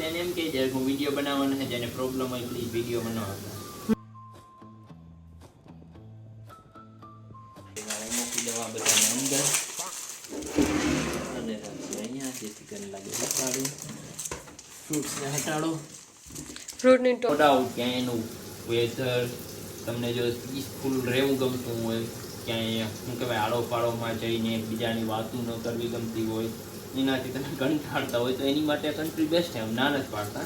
એને એમ કહી જાય હું વિડીયો બનાવવાનો છે, જેને પ્રોબ્લેમ હોય પ્લીઝ વિડીયો બનાવવા. મૂકી દેવા બધાને અંદર અને અહીંયા જેથી કરીને લાગે હટાડું ફ્રૂટ્સને હટાડો. ફ્રૂટની નો ડાઉટ ક્યાંય એનું વેધર તમને જો પીસફુલ રહેવું ગમતું હોય, ક્યાંય શું કહેવાય આડો પાડોમાં જઈને એકબીજાની વાતો ન કરવી ગમતી હોય, એનાથી તમે કંટાળતા હોય તો એની માટે કન્ટ્રી બેસ્ટ છે. એમ ના નથી પાડતા.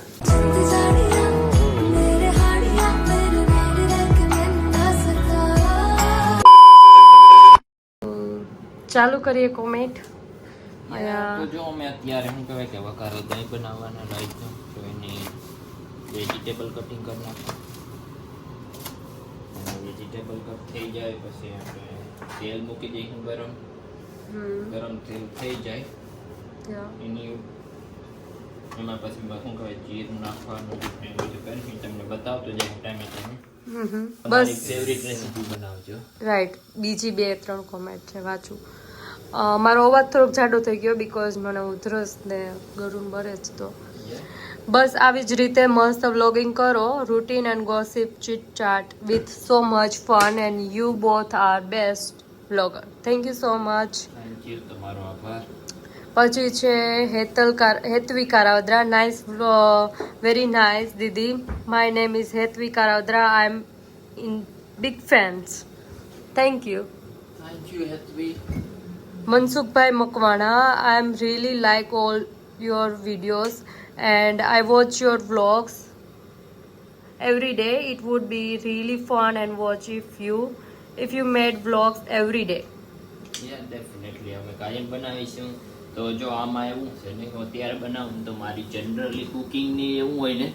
ચાલુ કરીએ કોમેન્ટ. તો જો અમે અત્યારે શું કહેવાય કે વઘારે દહીં બનાવવાના રાઈતું તો એની વેજીટેબલ કટિંગ કરી નાખો. વેજીટેબલ કટ થઈ જાય પછી આપણે તેલ મૂકી દઈશું ગરમ. ગરમ તેલ થઈ જાય એની એમાં પછી શું કહેવાય જીરું નાખવાનું ને બધું કરી તમને બતાવતો જાય ટાઈમે ટાઈમે. બસ ફેવરિટ રેસીપી બનાવજો. રાઈટ. બીજી 2-3 કોમેન્ટ છે વાંચું. મારો અવાજ થોડોક જાડો થઈ ગયો બીકોઝ મને ઉધરસ ને ગળું બરે જ. તો બસ આવી જ રીતે મસ્ત વ્લોગિંગ કરો. Routine and gossip chit chat with so much fun and you both are best vlogger. Thank you so much. Thank you, તમારો આભાર. પછી છે Hetvi Karavadra. Nice, very nice દીદી. My name is Hetvi Karavadra. I am in big fans. Thank you. Thank you Hetvi. Mansukbhai Makwana, I am really like all your videos and I watch your vlogs every day. It would be really fun and watch if you made vlogs every day. Yeah, definitely. અમે કાયમ બનાવીશું. તો જો આમાં એવું છે ને હું અત્યારે બનાવું તો મારી જનરલી કુકિંગની એવું હોય ને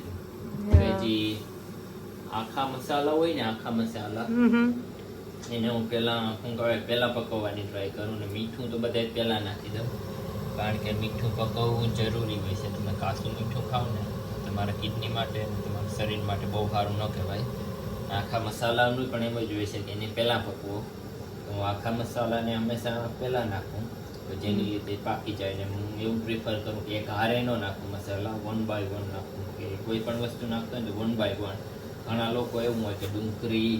કે જે આખા મસાલા હોય ને આખા મસાલા એને હું પહેલા પકવવાની ટ્રાય કરું ને મીઠું તો બધા પહેલા નાખી દઉં, કારણ કે મીઠું પકવવું જરૂરી હોય છે. તમે કાચું મીઠું ખાવ ને તમારા કિડની માટે અને તમારા શરીર માટે બહુ સારું ન કહેવાય. આખા મસાલાનું પણ એમ જ હોય છે કે એને પહેલાં પકવો. તો હું આખા મસાલાને હંમેશા પહેલાં નાખું તો જેની રીતે પાકી જાય. ને હું એવું પ્રિફર કરું કે એક હારે ન નાખું મસાલા, 1 by 1 નાખું. કે કોઈ પણ વસ્તુ નાખતો હોય તો 1 by 1. ઘણા લોકો એવું હોય કે ડુંગળી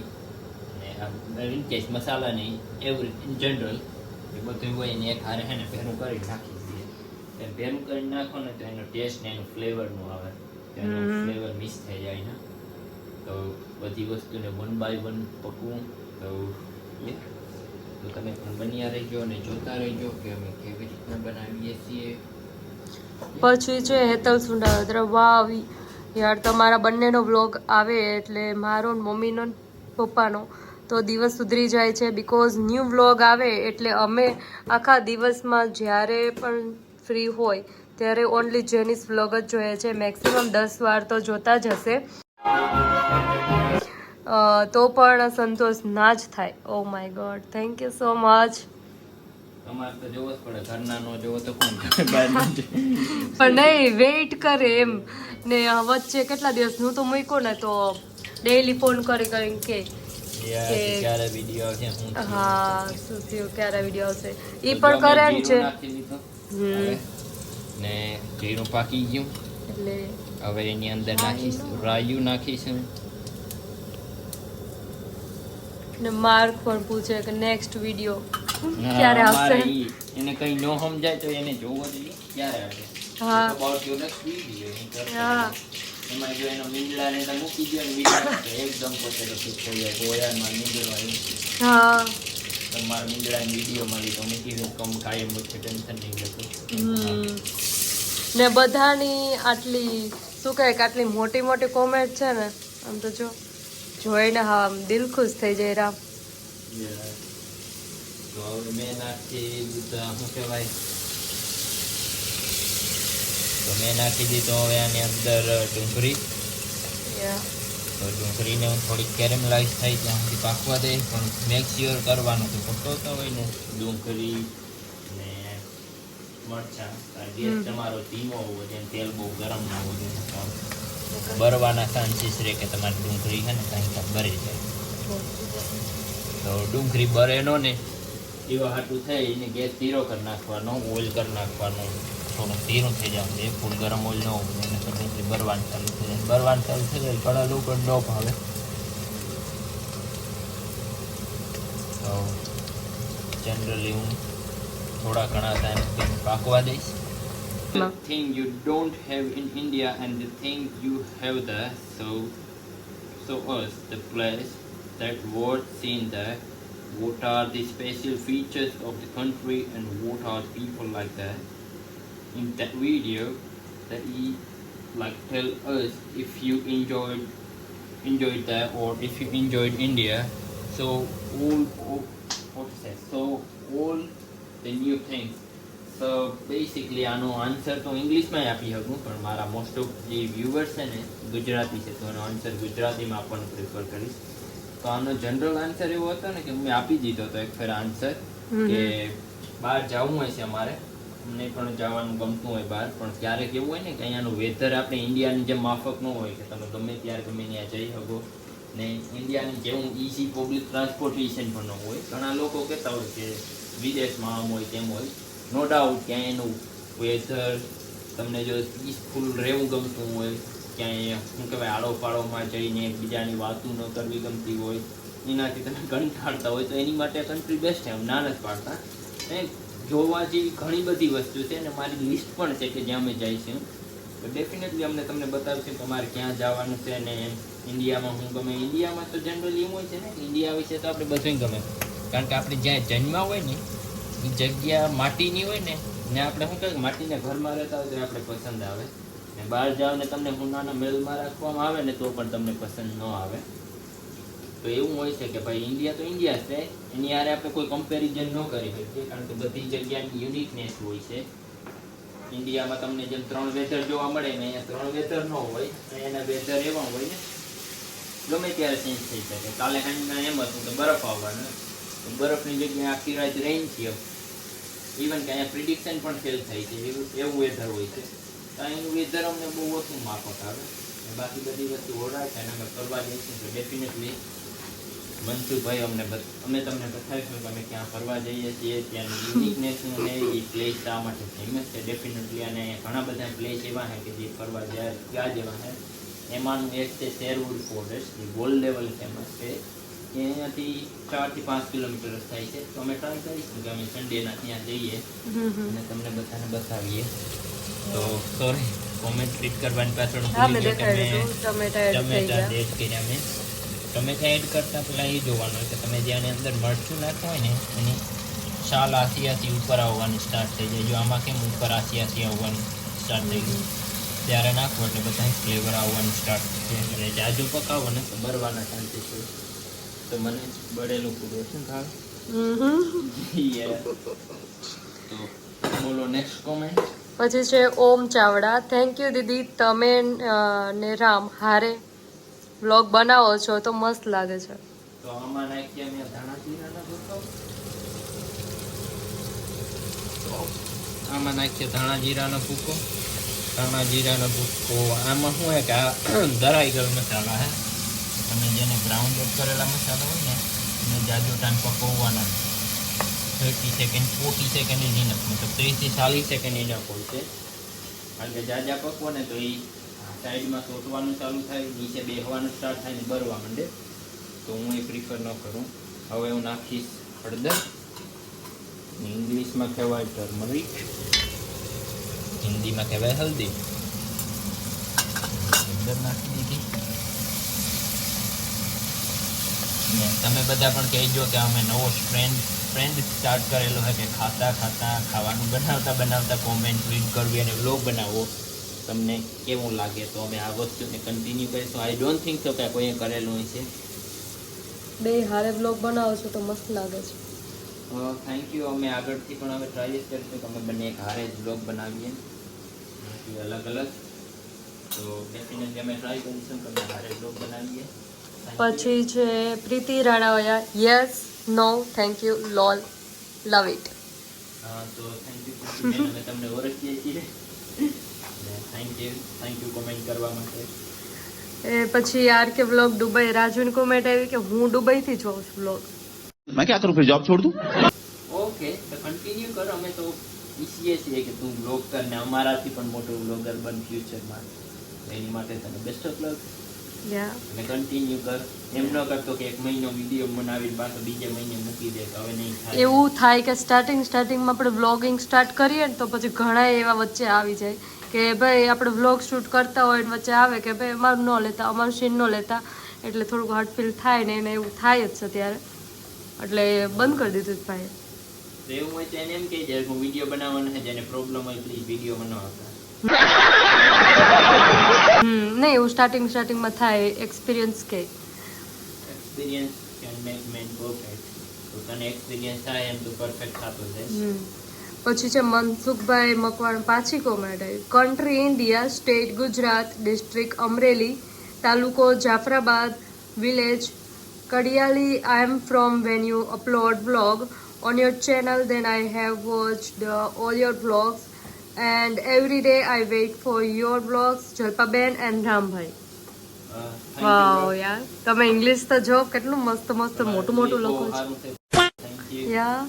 ઇન કેસ મસાલા નહીં એવરી ઇન જનરલ એ બધું હોય ને એક હારે હે ને ભેરું કરી નાખી દઈએ. એમ ભેરું કરી નાખો ને તો એનો ટેસ્ટ ને એનું ફ્લેવરનું આવે, તો એનું ફ્લેવર મિસ થઈ જાય ને. તો બધી વસ્તુને 1 by 1 પકવું. તો તમે પણ બન્યા રહેજો અને જોતા રહેજો કે અમે કેવી રીતના બનાવીએ છીએ. પછી છે હેતલ સુંડાવદ્રા. વાવ યાર, તમારા બંનેનો વ્લોગ આવે એટલે મારો મમ્મીનો પપ્પાનો તો દિવસ સુધરી જાય છે. બીકોઝ ન્યૂ વ્લોગ આવે એટલે અમે આખા દિવસમાં જ્યારે પણ ફ્રી હોય ત્યારે ઓનલી જેનિસ વ્લોગ જ જોઈએ છે. મેક્સિમમ 10 વાર તો જોતા જ હશે તો પણ સંતોષ ના જ થાય. Oh my God, thank you so much. તમારે તો જોવો જ પડે, ઘરના નો જોવો તો કોણ કરે બહાર. પણ નહીં, વેઇટ કરે એમ ને. વચ્ચે કેટલા દિવસ હું તો મૂક્યો ને તો ડેઈલી ફોન કરીને કે ક્યારે વિડીયો આવશે, હા શું થયું, ક્યારે વિડીયો આવશે, એ પણ કરે છે. ને જીરું પાકી ગયું એટલે હવે એની અંદર નાખીશું રાયું નાખીશું. ને માર્ક પણ પૂછે કે નેક્સ્ટ વિડીયો ક્યારે આવશે. એને કઈ ન સમજાય તો એને જોવો જોઈએ ક્યારે આવે. હા હા, એમાં જો એનો મીંડળા ને મૂકી દો ને મીંડળા તો એકદમ પોતે ફિક્સ થઈ જાય. ગોળામાં મીંડળા હા, તમારા મીંડળાની વિડીયો મળી તો મૂકી દઉં કમ કાયમ વચ્ચે ટેન્શન નહીં લેતું. ને બધાની આટલી શું કહે કે આટલી મોટી મોટી કોમેન્ટ છે ને, આમ તો જોઈને હા આમ દિલ ખુશ થઈ જાય. રામ તો હવે મેં નાખી દીધા શું કહેવાય તો મેં નાખી દીધો હવે આની અંદર ડુંગળી. તો ડુંગળીને હું થોડીક કેરેમલાઇઝ થાય ત્યાં સુધી પાકવા દે, પણ મેક શ્યોર કરવાનું કે પકવતા હોય ને ડુંગળી ને મરચાં ગેસ તમારો ધીમો હોવો જોઈએ, તેલ બહુ ગરમ ના હોવું જોઈએ. બરવાના ચાન્સીસ રહે કે તમારી ડુંગળી છે ને કાંઈ બરી જાય. તો ડુંગળી બરે નો ને એવા હાટું થાય એને ગેસ ધીરો કરી નાખવાનો, ઓઇલ કરી નાખવાનું, થોડું ધીરું થઈ જવાનું, એ ફૂલ ગરમ ઓઇલ ન હોય એને પછી બરવાનું ચાલુ થઈ જાય. બરવાનું ચાલુ થઈ જાય ઘણા લોકો ન ભાવે. તો જનરલી હું થોડા ઘણા ટાઈમ સુધી પાકવા દઈશ. The thing you don't have in India and the thing you have there, so us the place that was seen there, what are the special features of the country and what are people like that. In that video that he like tell us if you enjoyed that or if you enjoyed India, so all the new things. So basically આનો answer તો ઇંગ્લિશમાં આપી શકું, પણ મારા most of જે viewers છે ને ગુજરાતી છે, તો એનો આન્સર ગુજરાતીમાં આપવાનું પ્રિફર કરીશ. તો આનો જનરલ આન્સર એવો હતો ને કે મેં આપી દીધો હતો એક ફેર આન્સર કે બહાર જવું હોય છે અમારે, અમને પણ જવાનું ગમતું હોય બહાર, પણ ક્યારેક એવું હોય ને કે અહીંયાનું વેધર આપણે ઇન્ડિયાની જેમ માફક ન હોય કે તમે ગમે ત્યારે ગમે ત્યાં જઈ શકો ને ઇન્ડિયાની જેવું ઇઝી પબ્લિક ટ્રાન્સપોર્ટેશન પણ ન હોય. ઘણા લોકો કહેતા હોય કે વિદેશમાં આમ હોય તેમ હોય. નો ડાઉટ ક્યાંય એનું વેધર તમને જો પીસફુલ રહેવું ગમતું હોય, ક્યાંય શું કહેવાય આડોપાડોમાં જઈને એકબીજાની વાતો ન કરવી ગમતી હોય, એનાથી તમે કંટાળતા હોય, તો એની માટે કન્ટ્રી બેસ્ટ છે. એમ ના નથી પાડતા, એ જોવા જેવી ઘણી બધી વસ્તુ છે અને મારી લિસ્ટ પણ છે કે જ્યાં અમે જઈશું. તો ડેફિનેટલી અમને તમને બતાવશું કે અમારે ક્યાં જવાનું છે. ને ઇન્ડિયામાં હું ગમે, ઇન્ડિયામાં તો જનરલી એમ હોય છે ને ઇન્ડિયા વિશે તો આપણે બધું ગમે, કારણ કે આપણે જ્યાં જન્મ્યા હોય ને એ જગ્યા માટીની હોય ને આપણે શું કહે માટીના ઘરમાં રહેતા હોય તો આપણે પસંદ આવે, ને બહાર જાઓ ને તમને હુનાના મેલમાં રાખવામાં આવે ને તો પણ તમને પસંદ ન આવે. તો એવું હોય છે કે ભાઈ ઇન્ડિયા તો ઇન્ડિયા છે, એની યારે આપણે કોઈ કમ્પેરિઝન ન કરી શકીએ, કારણ કે બધી જગ્યાની યુનિકનેસ હોય છે. ઇન્ડિયામાં તમને જેમ 3 વેધર જોવા મળે ને અહીંયા 3 વેધર ન હોય, એના વેધર એવા હોય ને ગમે ત્યારે ચેન્જ થઈ શકે. કાલે સાંજના એમ હતું કે બરફ આવવાનો, બરફની જગ્યાએ આખી રાત રેઇન થયો, ઇવન કે અહીંયા પ્રિડિક્શન પણ ફેલ થાય છે, એવું વેધર હોય છે. તો અહીંનું વેધર અમને બહુ ઓછું માફક આવે. બાકી બધી વસ્તુ ઓળખાય છે અને અમે ફરવા જઈશું તો ડેફિનેટલી મનસુખભાઈ અમે તમને બતાવીશું કે અમે ક્યાં ફરવા જઈએ છીએ, ત્યાંની યુનિકનેસનું ને એ પ્લેસ શા માટે ફેમસ છે ડેફિનેટલી. અને ઘણા બધા પ્લેસ એવા છે કે જે ફરવા ગયા જેવા છે. એમાંનું એક છે શેરવુડ ફોરેસ્ટ, જે ગોલ્ડ લેવલ ફેમસ છે. એ અહીંયાથી 4 થી 5 કિલોમીટર થાય છે. તો અમે ટ્રાય કરીશું કે અમે સન્ડેના ત્યાં જઈએ અને તમને બધાને બતાવીએ. તો સોરી કોમેન્ટ રીડ કરવાની પાછળ ટમેટા એડ કર્યા. મેં ટમેટા એડ કરતાં પહેલાં એ જોવાનું હોય કે તમે જ્યાં અંદર મરચું નાખવું હોય ને એની શાલ આસી ઉપર આવવાની સ્ટાર્ટ થઈ જાય. જો આમાં કેમ ઉપર આસી આવવાનું સ્ટાર્ટ થઈ ગયું ત્યારે નાખો એટલે બધા ફ્લેવર આવવાનું સ્ટાર્ટ થઈ જાય. અને જાજુ પકાવો ને તો બરવાના ચાન્સીસ હોય. તો મને બળેલું ફૂડ ઓછું ખાવે. તો બોલો નેક્સ્ટ કોમેન્ટ. પછી છે ઓમ ચાવડા, થેન્ક યુ દીદી, તમે ને રામ હારે વ્લોગ બનાવો છો તો મસ્ત લાગે છે. તો આમાં નાખીએ અમે ધાણા જીરાનો ભૂકો. આમાં નાખીએ ધાણા જીરાનો ભૂકો. આમાં શું હે કે આ દરાઈ ગયેલ મસાલા હે, અને જેને ગ્રાઉન્ડ અપ કરેલા મસાલા હોય ને એને જાજો ટાઈમ પકવવાના 30 સેકન્ડ 40 સેકન્ડ ઇનફ, મતલબ 30 થી 40 સેકન્ડ ઇનફ હોય છે. કારણ કે જાજા પકવો ને તો એ સાઈડમાં સોટવાનું ચાલુ થાય, નીચે બેહવાનું સ્ટાર્ટ થાય ને બરવા માંડે. તો હું એ પ્રિફર ન કરું. હવે હું નાખીશ હળદર, ઇંગ્લિશમાં કહેવાય ટર્મરિક, હિન્દીમાં કહેવાય હલ્દી. હળદર નાખી દીધી. તમે બધા પણ કહેજો કે અમે નવો ટ્રેન્ડ સ્ટાર્ટ કરેલો હોય કે ખાતા ખાવાનું બનાવતા કોમેન્ટ રીડ કરવી અને વ્લોગ બનાવવો. તમને કેવું લાગે તો અમે આ વસ્તુને કન્ટિન્યુ કરીશું. આઈ ડોન્ટ થિંક સો કે કોઈએ કરેલું હોય છે. બે હારે વ્લોગ બનાવો છો તો મસ્ત લાગે છે. Thank you. અમે આગળથી પણ હવે ટ્રાય કરીશું કે અમે બંને એક હારે જ વ્લોગ બનાવીએ, અલગ અલગ. તો ડેફિનેટલી અમે ટ્રાય કરીશું કે અમે હારે વ્લોગ બનાવીએ. પછી છે પ્રીતિ રાણાવયા, યસ નો થેન્ક યુ લોલ લવ ઇટ. તો થેન્ક યુ. અમે તમને ઓળખીએ છીએ. થેન્ક યુ કોમેન્ટ કરવા માટે. એ પછી R K vlog Dubai, રાજુની comment આવી કે હું દુબઈથી જોઉં છું વ્લોગ. मैं क्या करूं फिर जॉब छोड़ दूं? ઓ ઓકે તો કન્ટિન્યુ કર. અમે તો ઈચ્છીએ છીએ કે તું બ્લોગ કર ને અમારાથી પણ મોટો બ્લોગર બન ફ્યુચરમાં. એની માટે તને બેસ્ટ ઓફ લક. યા અને કન્ટિન્યુ કર. એમ ન કરતો કે એક મહિનો વિડીયો બનાવીને પાછો બીજે મહિને મૂકી દે તો હવે નહીં થાય. એવું થાય કે સ્ટાર્ટિંગમાં આપણે વ્લોગિંગ સ્ટાર્ટ કરીએ ને તો પછી ઘણા એવા વચ્ચે આવી જાય કે ભાઈ આપણે વ્લોગ શૂટ કરતા હોય ને વચ્ચે આવે કે ભાઈ અમારું ન લેતા, અમારું સીન ન લેતા, એટલે થોડુંક હાર્ટ ફીલ થાય ને એને એવું થાય જ છે ત્યારે, એટલે બંધ કરી દીધું જ ભાઈ. તો એવું હોય તો એને એમ કહી દે હું વિડીયો બનાવવાનો છે, જેને પ્રોબ્લેમ હોય પ્લીઝ વિડીયો બનાવતા. નહીં એવું સ્ટાર્ટિંગમાં થાય, એક્સપિરિયન્સ કે experience can make main perfect. તો તને એક્સપિરિયન્સ થાય એમ તો પરફેક્ટ થતો જાય. પછી છે મનસુખભાઈ મકવાણ, પાછી કોમેન્ટ આવી. Country India, state Gujarat, district Amreli, તાલુકો Jafrabad, village Kadiyali. I am from when you upload blog on your channel, then I have watched all your vlogs and every day I wait for your vlogs. Jalpaben and Rambhai. Wow યાર, તમે English તો જો કેટલું મસ્ત મોટું લખો છો. Yeah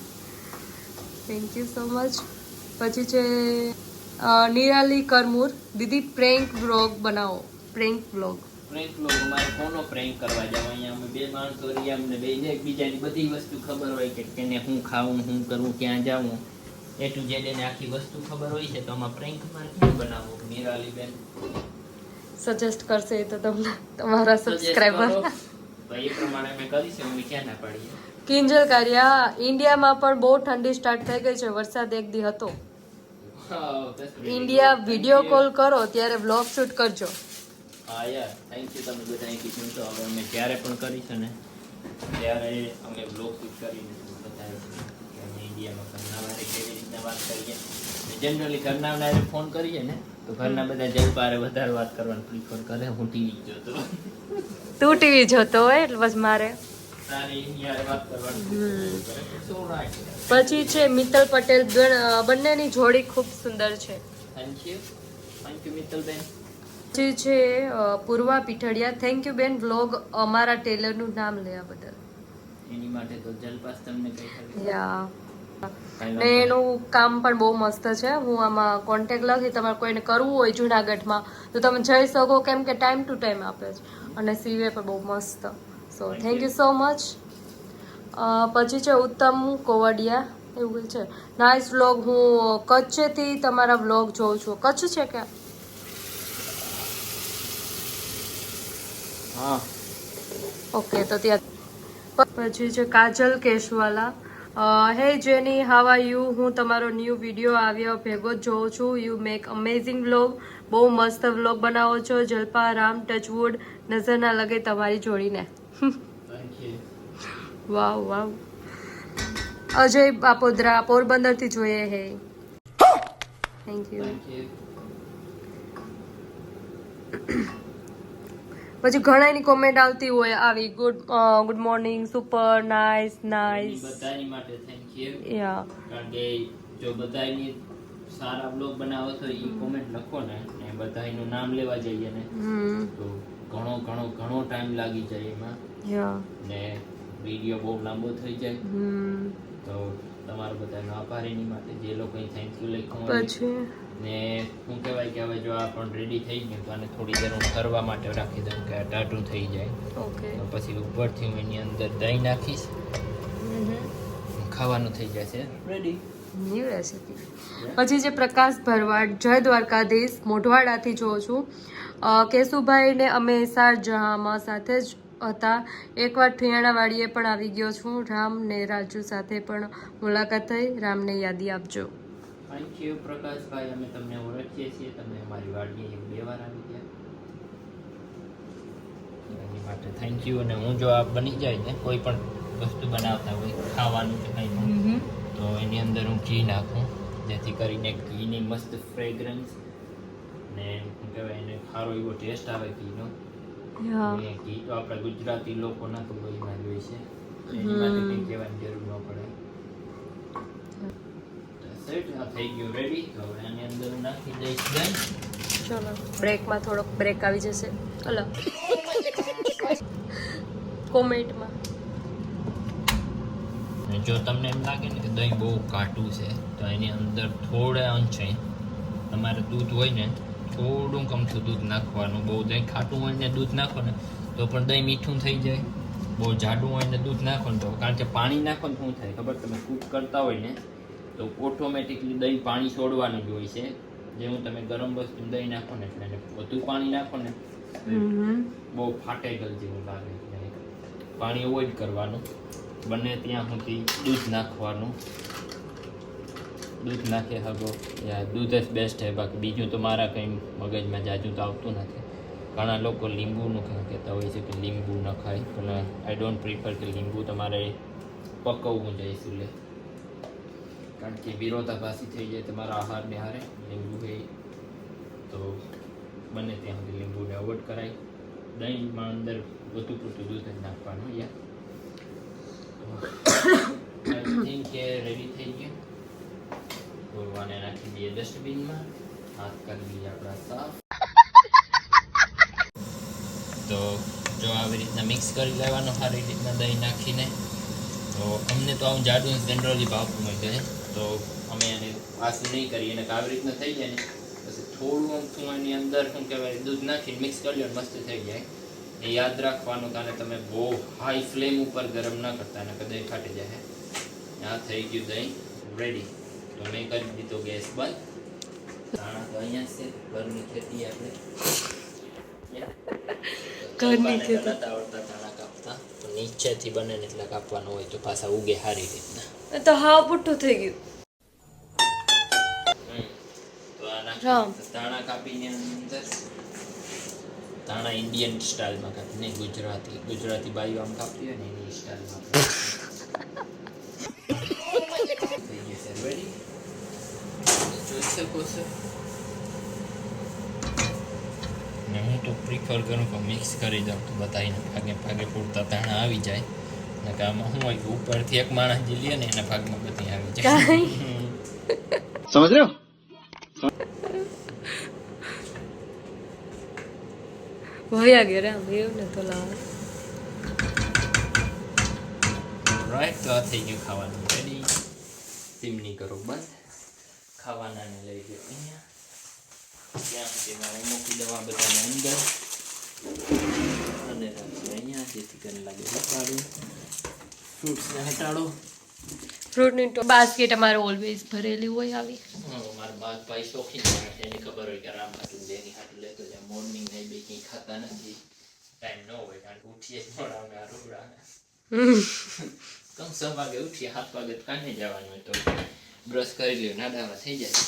thank you so much. પછી છે નિરાલી કરમુર, દીદી પ્રેન્ક વ્લોગ બનાવો. પ્રેન્ક વ્લોગ અમારે કોનો પ્રેન્ક કરવા જાવ? અહીંયા અમે બે માણસો રહ્યા, અમને બે એકબીજાની બધી વસ્તુ ખબર હોય કે કેને હું ખાવું, હું કરવું, ક્યાં જાવું, એ ટુ ઝેડ એને આખી વસ્તુ ખબર હોય છે. તો આમાં પ્રેન્ક અમારે કેમ બનાવવું? નિરાલી બેન સજેસ્ટ કરશે તો તમને તમારા સબસ્ક્રાઇબર. તો એ પ્રમાણે અમે કરીશું. અમે ક્યાં ના પાડીએ. કિંજલ કારિયા, ઇન્ડિયામાં પણ બહુ ઠંડી સ્ટાર્ટ થઈ ગઈ છે, વરસાદ એક દી હતો. ઇન્ડિયા વિડીયો કોલ કરો ત્યારે વ્લોગ શૂટ કરજો. હા યાર, થેન્ક યુ તમે બધાએ કીધું. તો હવે અમે જ્યારે પણ કરીશું ને ત્યારે અમે બ્લોગ શૂટ કરીને બતાવીશું કે અમે ઇન્ડિયામાં કરનાવારે કેવી રીતના વાત કરીએ. જનરલી કરનાવારે ફોન કરીએ ને તો ઘરના બધા જલપારે વધારે વાત કરવાનું પ્રિફર કરે. હું ટીવી જોતો, તું ટીવી જોતો હોય એટલે બસ મારે. તારે ઇન્ડિયાએ વાત કરવાનું. પછી છે મિત્તલ પટેલ, બંનેની જોડી ખૂબ સુંદર છે. Thank you મિત્તલબેન. પછી છે પૂર્વા પીઠડિયા, થેન્ક યુ બેન વ્લોગ અમારા ટેલરનું નામ લેવા બદલ. એની માટે તો જલપાસ તમને કઈ ખબર? યા ને એનું કામ પણ બહુ મસ્ત છે. હું આમાં કોન્ટેક્ટ લખી, તમારે કોઈને કરવું હોય જુનાગઢમાં તો તમે જઈ શકો, કેમ કે ટાઈમ ટુ ટાઈમ આપે છે અને સીવે પણ બહુ મસ્ત. So thank you so much. પછી છે ઉત્તમ કોવડિયા, એવું છે નાઇસ વ્લોગ. હું કચ્છથી તમારા વ્લોગ જોઉં છું. કચ્છ છે કે? હા ઓકે, તો ત્યાં. પછી છે કાજલ કેશવાલા, હે જેની હાવ આર યુ, હું તમારો ન્યૂ વિડીયો આવ્યો ભેગો જ જોઉં છું. યુ મેક અમેઝિંગ વ્લોગ, બહુ મસ્ત વ્લોગ બનાવો છો. જલપા રામ ટચવુડ, નજર ના લગે તમારી જોડીને. વાવ વાવ. અજય બાપોદરા, પોરબંદરથી જોઈએ હે. Thank you. પછી ઘણાની કોમેન્ટ આવતી હોય આવી, ગુડ મોર્નિંગ, સુપર નાઇસ. બધાની માટે થેન્ક યુ. યા કારણ કે જો બધાની સારા બ્લોગ બનાવો તો ઈ કોમેન્ટ લખો ને બધાનું નામ લેવા જઈએ ને તો ઘણો ટાઈમ લાગી જાય એમાં. યા ને વિડીયો બહુ લાંબો થઈ જાય. તો તમારો બધાનો આભાર એની માટે, જે લોકોએ થેન્ક યુ લખ્યું. પછી ને શું કહેવાય કે હવે જો આ પણ રેડી થઈ ગયું તો આને થોડી દેર હું ઠરવા માટે રાખી દઉં કે આ ટાટું થઈ જાય. ઓકે, તો પછી ઉપરથી હું એની અંદર દહીં નાખીશ, ખાવાનું થઈ જશે રેડી. New recipe. પછી જે પ્રકાશ ભરવાડ, જય દ્વારકાધીશ, મોઢવાડાથી જોઉં છું. કેશુભાઈ ને અમે શારજહામાં સાથે જ હતા. એકવાર ઠિયાણાવાડીએ પણ આવી ગયો છું. રામ ને રાજુ સાથે પણ મુલાકાત થઈ. રામને યાદી આપજો. થેન્ક યુ પ્રકાશભાઈ, અમે તમને ઓળખીએ છીએ. તમે અમારી વાડીએ 1-2 વાર આવી ગયા એની માટે થેન્ક યુ. અને હું જો આ બની જાય ને કોઈ પણ વસ્તુ બનાવતા હોય ખાવાનું કે કંઈ પણ તો એની અંદર હું ઘી નાખું, જેથી કરીને ઘીની મસ્ત ફ્રેગ્રન્સ ને શું કહેવાય એને સારો એવો ટેસ્ટ આવે ઘીનો. ઘી તો આપણા ગુજરાતી લોકોના તો લોહીમાં જ હોય છે, એની માટે કંઈ કહેવાની જરૂર ન પડે. થઈ ગયું રેડી. તો હવે આની અંદર હું નાખી દઈશ દહીં. ચલો બ્રેકમાં થોડોક બ્રેક આવી જશે. હલો કોમેન્ટમાં જો તમને એમ લાગે ને કે દહીં બહુ ઘાટું છે તો એની અંદર થોડા અંશે તમારે દૂધ હોય ને થોડું કમથું દૂધ નાખવાનું. બહુ દહીં ખાટું હોય ને દૂધ નાખો ને તો પણ દહીં મીઠું થઈ જાય. બહુ જાડું હોય ને દૂધ નાખો ને તો, કારણ કે પાણી નાખો ને શું થાય ખબર, તમે કૂક કરતા હોય ને તો ઓટોમેટિકલી દહીં પાણી છોડવાનું જ હોય છે. જેવું તમે ગરમ વસ્તુ દહીં નાખો ને એટલે એને વધુ પાણી નાખો ને બહુ ફાટેગલ જેવું લાગે. પાણી અવોઇડ કરવાનું. બને ત્યાં સુધી દૂધ નાખવાનું. દૂધ નાખે હગો યા દૂધ જ બેસ્ટ છે. બાકી બીજું તો મારા કંઈ મગજમાં જાજુ તો આવતું નથી. ઘણા લોકો લીંબુનું કહેતા હોય છે કે લીંબુ ન ખાય, પણ આઈ ડોન્ટ પ્રિફર કે લીંબુ તમારે પકવવું જોઈએ સુલે, કારણ કે વિરોધાભાસી થઈ જાય તમારા આહારને હારે લીંબુ હોય તો બને ત્યાં સુધી લીંબુને અવોઇડ કરાય. દહીંમાં અંદર વધુ પૂરતું દૂધ જ નાખવાનું. યા આઈ થિંક કે રેડી થઈ ગયું. ગોળવાને નાખી દઈએ ડસ્ટબિનમાં. હાથ કરી દઈએ આપણા સાફ. તો જો આવી રીતના મિક્સ કરી લેવાનું સારી રીતના દહીં નાખીને. તો અમને તો આવું જાડું જનરલી ભાવતું હોય છે, તો અમે એને પાછું નહીં કરીએ. અને આવી રીતના થઈ જાય ને પછી થોડું અમથું એની અંદર શું કહેવાય દૂધ નાખીને મિક્સ કરી લો, મસ્ત થઈ જાય. એ યાદ રાખવાનું, કારણ તમે બહુ હાઈ ફ્લેમ ઉપર ગરમ ના કરતા, અને દહીં ફાટી જાય. આ થઈ ગયું દહીં રેડી. તો મેં કરી દીધો ગેસ બંધ. ધાણા તો અહીંયા છે, ઘરની ખેતી આપણે. ઘરની ખેતી આવડતા ધાણા કાપતા તો નીચેથી બને ને એટલે કાપવાનું હોય તો પાછા ઉગે સારી રીતના. તો હાવ પુઠ્ઠું થઈ ગયું. તો આના રામ ધાણા કાપીને અંદર ધાણા ઇન્ડિયન સ્ટાઇલમાં કાપી, નહીં ગુજરાતી બાઈઓ આમ કાપતી હોય ને એની સ્ટાઇલમાં. થઈ ગયું છે રેડી. જોઈ શકો છો. ને હું તો પ્રિફર કરું કે મિક્સ કરી દઉં તો બધાને ભાગે પૂરતા ધાણા આવી જાય. ને કે આમાં શું હોય કે ઉપરથી એક માણસ જે લે ને એના ભાગમાં બધી આવી જાય. સમજ રહ્યો? ભયા ગયા રામ એવું ને તો લાવ. રાઈટ, તો આ થઈ ગયું ખાવાનું રેડી. ચીમની કરો બંધ. ખાવાનાને લઈ ગયો અહીંયા. ત્યાં સુધીમાં હું મૂકી દવા બધાને અંદર અને રાખીએ અહીંયા, જેથી કરીને લાગે હટાડું. ફ્રૂટ્સને હટાડો. ફ્રૂટની તો બાસ્કેટ અમારે ઓલવેઝ ભરેલી હોય આવી. મારા બાદ ભાઈ શોખીન છે, એની ખબર હોય કે રામ હાટું લેની હાટું લેતો જાય. મોર્નિંગ નહીં બે કંઈ ખાતા નથી, ટાઈમ ન હોય, કારણ કે ઉઠીએ જ મોડા અમે આ રૂબડા કમ 6 વાગે ઉઠીએ, 7 વાગે કાંઈ જવાનું હોય તો બ્રશ કરી લ્યો, નાડામાં થઈ જાય.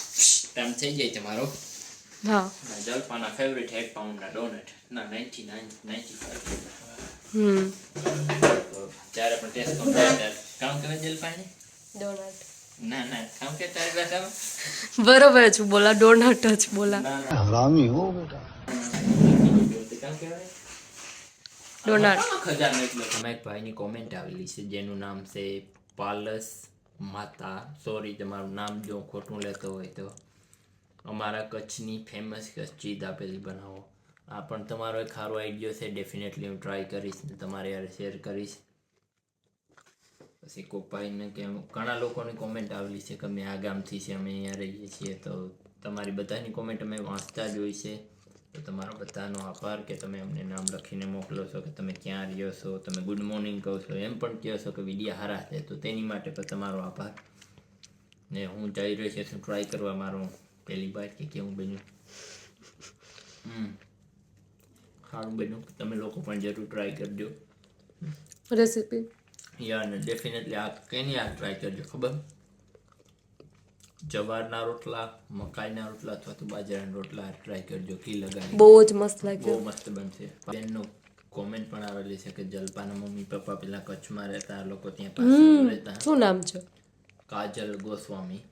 ટાઈમ થઈ જાય તમારો. હા, જલપાના ફેવરિટ 1 પાઉન્ડના ડોનટ ના 95. તો જ્યારે પણ ટેસ્ટ કરતો ત્યારે કામ કરે જલપાને ડોનટ. ના કામ કે તારી ભાષામાં બરોબર જ બોલા, ડોનટ જ બોલા. હરામી હો બેટા. કામ કહેવાય ડોનટ. ખજાનો. એટલે તમે એક ભાઈની કોમેન્ટ આવેલી છે જેનું નામ છે પાલસ માતા. સોરી તમારું નામ જો ખોટું લેતો હોય તો. અમારા કચ્છની ફેમસ કચ્છી દાબેલી બનાવો. આ પણ તમારો એક સારો આઈડિયો છે. ડેફિનેટલી હું ટ્રાય કરીશ ને તમારે યાર શેર કરીશ. પછી કોપાઈને કે ઘણા લોકોની કોમેન્ટ આવેલી છે કે અમે આ ગામથી છે, અમે અહીંયા રહીએ છીએ. તો તમારી બધાની કોમેન્ટ અમે વાંચતા જ હોય છે. તો તમારો બધાનો આભાર કે તમે અમને નામ લખીને મોકલો છો, કે તમે ક્યાં રહ્યો છો, તમે ગુડ મોર્નિંગ કહો છો, એમ પણ કહો છો કે વિડીયો સારા છે. તો તેની માટે પણ તમારો આભાર. ને હું જઈ રહ્યો છું ટ્રાય કરવા મારો પહેલી વાર કે કેવું બન્યું. સારું બન્યું. તમે લોકો પણ જરૂર ટ્રાય કરજો રેસીપી. યાર ને ડેફિનેટલી આ કંઈ આ ટ્રાય કરજો. ખબર, જવારના રોટલા, મકાઈના રોટલા અથવા તો બાજરાના રોટલા ટ્રાય કરજો. ઘી લગાવી બહુ જ મસ્ત બહુ લાગ્યો. મસ્ત બનશે. બેનનો કોમેન્ટ પણ આવેલી છે કે જલપાના મમ્મી પપ્પા પેલા કચ્છમાં રહેતા, આ લોકો ત્યાં પાસે રહેતા. શું નામ છે? કાજલ ગોસ્વામી.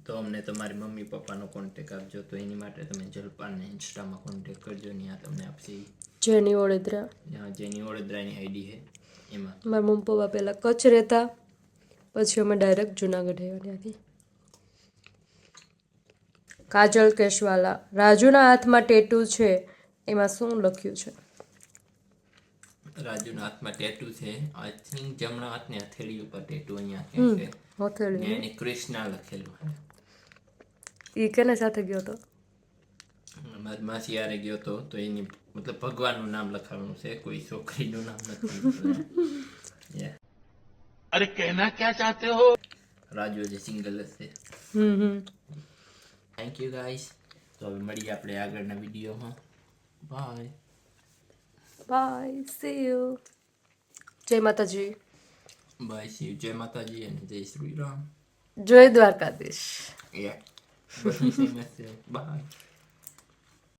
તો અમને તમારી મમ્મી પપ્પાનો કોન્ટેક આપજો. તો એની માટે તમે જલપાને ઇન્સ્ટામાં કોન્ટેક કરજો. ત્યાં તમને આપશે. જેની વડોદરા. જેની વડોદરાની આઈડી છે એમાં. મારા મમ્મી પપ્પા પહેલાં કચ્છ રહેતા, પછી અમે ડાયરેક્ટ જુનાગઢ આવ્યા ત્યાંથી. કાજલ કેશવાલા. રાજુના હાથમાં ટેટુ છે, એમાં શું લખ્યું છે? રાજુના હાથમાં ટેટુ છે. આઈ થિંક જમણા હાથની હથેળી ઉપર ટેટુ અહીંયા છે હમ ને હથેળી એની કૃષ્ણા લખેલું છે. એ કેને સાથે ગયો તો મારી માસી હારે ગયો તો એની મતલબ ભગવાનનું નામ લખાવવાનું છે, કોઈ છોકરીનું નામ નથી. Yeah. अरे कहना क्या चाहते हो? રાજુ જે સિંગલ હશે. Thank you guys. તો હવે મળીએ આપણે આગળના વિડીયોમાં. Bye bye see you. જય માતાજી. Bye see you. જય માતાજી અને જય શ્રી રામ. જય Dwarkadhish. Yeah. But we say back there. Bye.